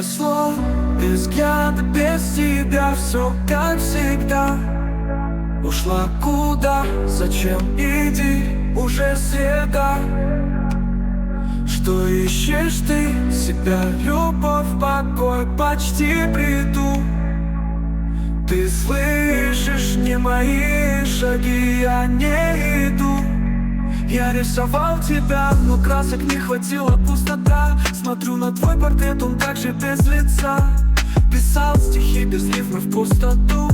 Без слов, без взгляда, без тебя все как всегда. Ушла куда, зачем, иди, уже среда. Что ищешь ты? Себя, любовь, покой, почти приду. Ты слышишь не мои шаги, я не иду. Я рисовал тебя, но красок не хватило, пустота. Смотрю на твой портрет, он также без лица. Писал стихи без рифмы в пустоту.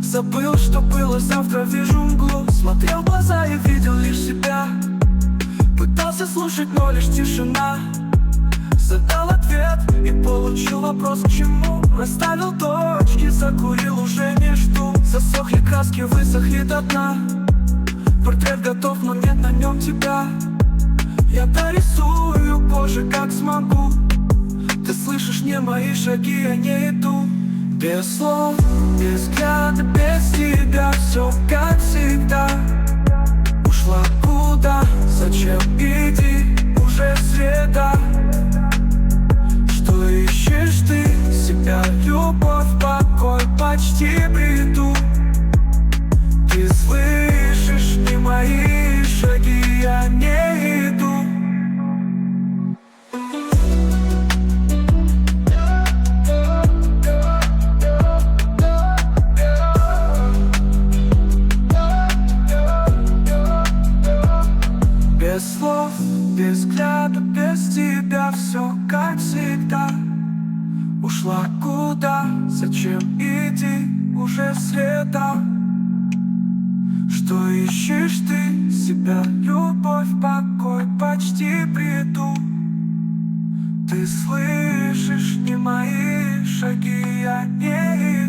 Забыл, что было, завтра вижу мглу. Смотрел в глаза и видел лишь себя. Пытался слушать, но лишь тишина. Задал ответ и получил вопрос к чему. Расставил точки, закурил, уже не жду. Засохли краски, высохли до дна. Портрет готов, но нет на нем тебя. Я дорисую позже, как смогу. Ты слышишь не мои шаги, я не иду. Без слов, без взгляда, без тебя все как всегда. Ушла куда, зачем, иди, уже среда. Что ищешь ты? Себя, любовь, покой, почти приду. Ты слышишь не мои шаги, я не иду. Без слов, без взгляда, без тебя все как всегда. Ушла куда, зачем, иди, уже среда. Что ищешь ты? Себя, любовь, покой, почти приду. Ты слышишь не мои шаги, я не иду.